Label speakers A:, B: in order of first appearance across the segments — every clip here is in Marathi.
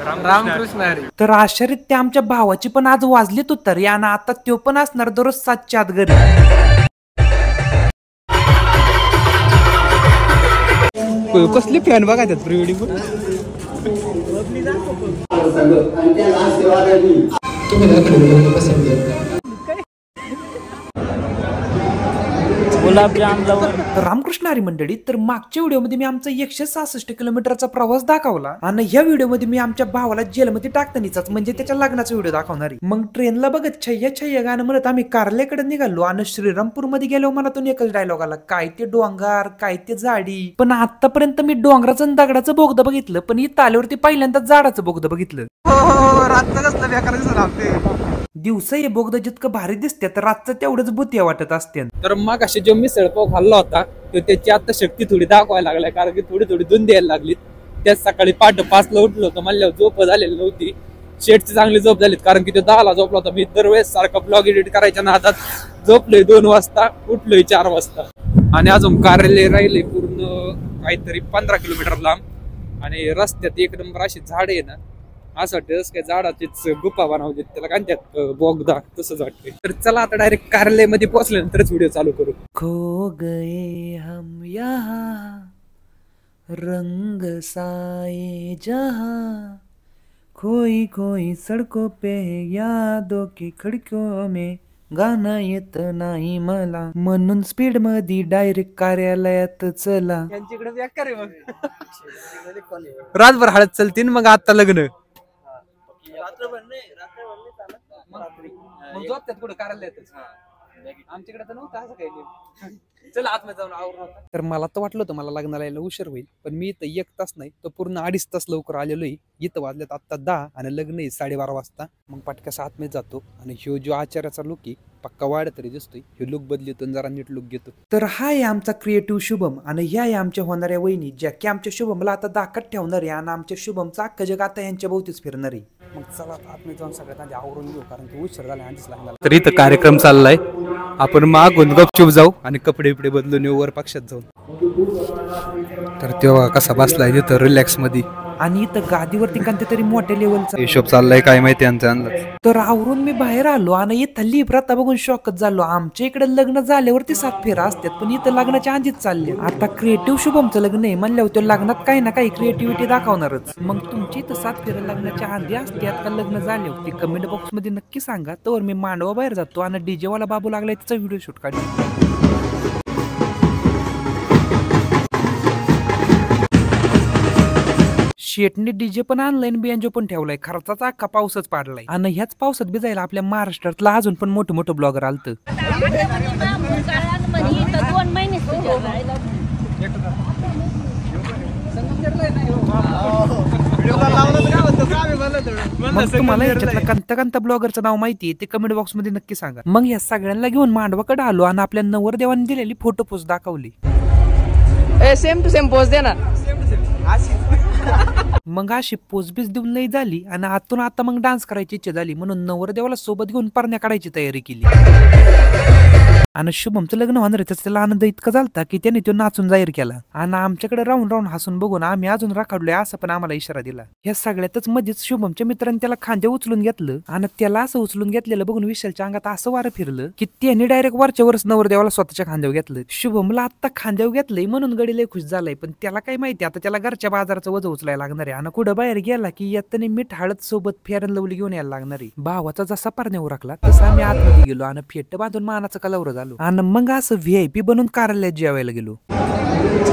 A: रामकृष्ण हरी. तर आश्चर्य ते आमच्या भावाची पण आज वाजली तू तर यानं आता तो पण असणार दररोज 7च्या आत घरी. कसली फॅन बघा त्यात प्री वेडिंग रामकृष्ण हरी मंडळी. तर मागच्या व्हिडिओमध्ये मी आमचा 166 किलोमीटरचा प्रवास दाखवला आणि ह्या व्हिडिओमध्ये मी आमच्या भावाला जेलमध्ये टाकतानीचाच म्हणजे त्याच्या लग्नाचा व्हिडिओ दाखवणार आहे. मग ट्रेनला बघत छय्या छय्या गाणं म्हणत आम्ही कार्ल्याकडे निघालो आणि श्रीरामपूर मध्ये गेलो. मनातून एकच डायलॉग आला, काय ते डोंगर काय ते झाडी. पण आतापर्यंत मी डोंगराचं आणि दगडाचं बोगदा बघितलं, पण इथं आल्यावरती पहिल्यांदा झाडाचं बोगदा बघितलं. दिवसा हे बोगदा जितकं भारी दिसते तर रातचं तेवढंच भूतिया वाटत असते. तर मग अशी जो मिसळ पाव खाल्ला होता तो त्याची आता शक्ती थोडी दाखवायला लागलाय, कारण की थोडी थोडी धुंद द्यायला लागली. त्याच सकाळी 5:05ला उठलो होतो, म्हणल्यावर झोप झालेली नव्हती. शेटची चांगली झोप झालीत, कारण की तो 10ला झोपला होता. मी दरवेळेस सारखा ब्लॉग एडिट करायच्या नादात झोपलोय 2 वाजता, उठलोय 4 वाजता. आणि अजून कार्यालय राहिले पूर्ण काहीतरी 15 किलोमीटर लांब. आणि रस्त्यात एक नंबर अशी झाड आहे ना, असं वाटतं काय झाडाचीच गुफा बनवली त्याला, काय त्यात बोगदा तसंच वाटतंय. तर चला आता डायरेक्ट कार्यालयामध्ये पोहोचल्यानंतरच व्हिडिओ चालू करू. खो गए हम यहाँ रंग साए जहाँ खोई खोई सड़कों पे यादों की खिड़कियों में गाणं येत नाही मला, म्हणून स्पीड मध्ये डायरेक्ट कार्यालयात चला. यांच्याकडे बेकार आहे. मग रातभर हळद चलतीन, मग आता लग्न झोपतात कुठं कार्यालयातच. आमच्याकडे तर नव्हतं असं काही. चला आतमध्ये जाऊन आवरून. तर मला तर वाटलं होतं मला लग्नाला यायला उशीर होईल, पण मी इथं 1 तास नाही तर पूर्ण 2.5 तास लवकर आलेलो आहे. इथं वाजल्यात आता 10 आणि लग्न आहे 12:30 वाजता. मग पटक्यास आतमध्ये जातो आणि ह्यो जो आचार्याचा लुक आहे पक्का वाढ तरी दिसतोय. हे लुक बदलतो जरा नीट लुक घेतो. तर हा आहे आमचा क्रिएटिव्ह शुभम आणि ह्या आहे आमच्या होणाऱ्या वहिनी, ज्या की आमच्या शुभमला आता दाखत ठेवणार आहे आणि आमच्या शुभमचा अख्खं जग आता यांच्या भोवतीच फिरणार आहे. मग चला आतमध्ये जाऊन सगळ्यात आधी आवरून घेऊ, कारण की उशीर झाला आधीच लागला. तर इथं कार्यक्रम चाललाय, आपण मागून गपचूप जाऊ आणि कपडे बिपडे बदलून येऊ वर पक्षात जाऊन. तर तेव्हा कसा बसलाय तिथं रिलॅक्स मध्ये, आणि इथं गादीवरती कोणत्या तरी मोठ्या लेवलचा हिशोब चाललाय, काय माहिती यांचा अंदाज. तर आवरून मी बाहेर आलो आणि इथं लिप्रता बघून शॉकच झालो. आमच्या इकडे लग्न झाल्यावरती 7 फेरा असतात, पण इथं लग्नाच्या आधीच चालले. आता क्रिएटिव्ह शुभमचं लग्न आहे म्हणल्यावर तो लग्नात काही ना काही क्रिएटिव्हिटी दाखवणारच. मग तुमची इथं 7 फेरा लग्नाच्या आधी असतात का लग्न झाले होते कमेंट बॉक्स मध्ये नक्की सांगा. तर मी मांडवा बाहेर जातो आणि डीजे वाला बाबू लागलाय त्याचा व्हिडिओ शूट काढतो. शेटने डीजे पण ऑनलाईन बियांजो पण ठेवलाय. खर्चाचा अख्खा पाऊसच पाडलाय आणि ह्याच पावसात भिजायला आपल्या महाराष्ट्रातला अजून पण मोठे मोठे ब्लॉगर आलत. मग तुम्हाला याच्यातला कोणत्या ब्लॉगरचं नाव माहितीये ते कमेंट बॉक्स मध्ये नक्की सांगा. मग या सगळ्यांना घेऊन मांडवाकडे आलो आणि आपल्या नवरदेवाने दिलेली फोटो पोस्ट दाखवली.
B: सेम टू सेम पोस्ट दे ना.
A: मग अशी पोचबीज देऊन लई झाली आणि आतून आता मग डान्स करायची इच्छा झाली, म्हणून नवरदेवाला सोबत घेऊन पारण्या काढायची तयारी केली. आणि शुभमचं लग्न होणार आहे त्याला आनंद इतका झालता की त्याने तो नाचून जाहीर केला आणि आमच्याकडे राहून राहून हसून बघून आम्ही अजून राखाडलोय असं पण आम्हाला इशारा दिला. या सगळ्यातच मध्येच शुभमच्या मित्रांनी त्याला खांद्या उचलून घेतलं आणि त्याला असं उचलून घेतलेलं बघून विशालच्या अंगात असं वारं फिरलं की त्याने डायरेक्ट वरच्या वरच नवरदेवाला स्वतःच्या खांद्यावर घेतलं. शुभमला आता खांद्यावर घेतलंय म्हणून गडी लय खुश झालाय, पण त्याला काय माहिती आता त्याला घरच्या बाजाराचं वजन उचलायला लागणार आहे आणि कुठं बाहेर गेला की यातने मीठ हळद सोबत फेअर अँड लवली घेऊन यायला लागणार आहे. भावाचा जसा पारण्या उरकला तसा आम्ही आतमध्ये गेलो आणि फेट बांधून मानाचं कलावर झालो आणि मग असं VIP बनून कार्यालयात जेवायला गेलो.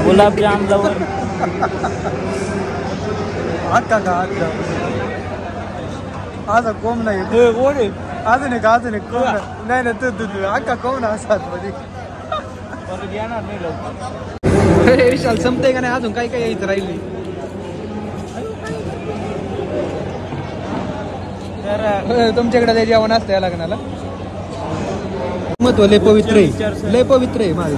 B: गुलाबजाम लवकर
C: आता कोम नाही अजून एक नाही ना तू अक्का कोम ना असतात मध्ये विशाल संपते का नाही अजून काही काही यायचं राहिली. तुमच्याकडे जेवण असतं या लग्नाला महत्व लय पवित्र आहे माझं.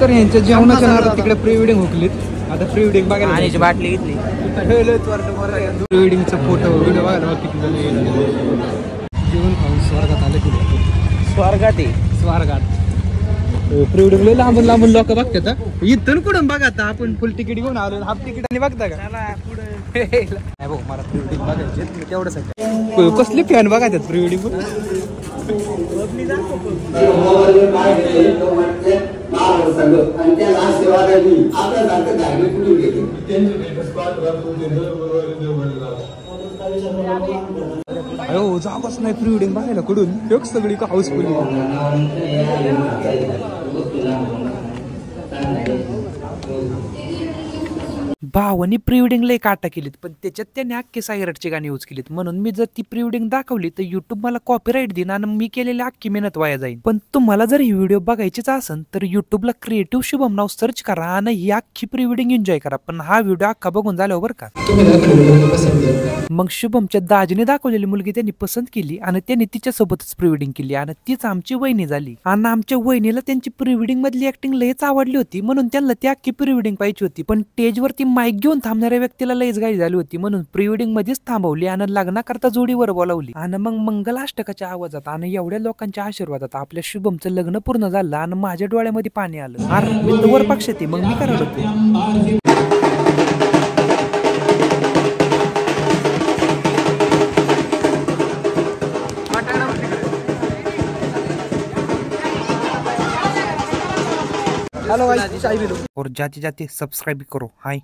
C: तर यांच्या जेवणाच्या नादात तिकडे प्री वेडिंग हुकलीत. आता प्री वेडिंग बघायला
B: बाटली घेतली.
C: प्री वेडिंगचा फोटो व्हिडिओ बघायला किती जेवण खाऊन स्वर्गात आले.
B: स्वर्गात
A: प्रिवडिंग लय लांबून लांबून लोक बघतात हा. इथून कुठून बघा आता आपण फुल तिकीट घेऊन आलो हाफ तिकीट बघता का नाही भाऊ मला प्रिवडिंग बघायची मी तेवढ्यासाठी कसली फॅन बघायच्यात प्रिवडिंग अयो जागाच नाही प्रिवडिंग बघायला कुठून एक सगळी का हाऊसफुल भावानी प्रिवेडिंग लय काटा केलीत पण त्याच्यात त्याने अख्खे सायरटची गाणी यूज केलीत म्हणून मी जर ती प्रिवेडिंग दाखवली तर युट्यूब मला कॉपीराईट देईन आणि मी केलेली अख्खी मेहनत वाया जाईल. पण तुम्हाला जर ही व्हिडिओ बघायचीच असेल तर युट्यूबला क्रिएटिव्ह शुभम नाव सर्च करा आणि ही अख्खी प्रिवेडिंग एन्जॉय करा. पण हा व्हिडिओ अख्खा बघून झाल्यावर का मग शुभमच्या दाजीने दाखवलेली मुलगी त्यांनी पसंत केली आणि त्यांनी तिच्यासोबतच प्रिवेडिंग केली आणि तीच आमची वहिनी झाली. आणि आमच्या वहिनीला त्यांची प्रिवेडिंग मधली ऍक्टिंग लयच आवडली होती म्हणून त्यांना ती अख्खी प्रिवेडिंग पाहिजे होती. पण स्टेजवरती माईक घेऊन थांबणाऱ्या व्यक्तीला लयच गाडी झाली होती म्हणून प्रिवेडिंग मध्येच थांबवली आणि लग्नाकरता जोडीवर बोलावली. आणि मग मंगलाष्टकाच्या आवाजात आणि एवढ्या लोकांच्या आशीर्वादात आपल्या शुभमचं लग्न पूर्ण झालं आणि माझ्या डोळ्यामध्ये पाणी आलं. अरे मी वर पक्षात मग मी करत होते. हेलो गाइस, चाय पी लो और जाते जाते सब्सक्राइब करो. हाय.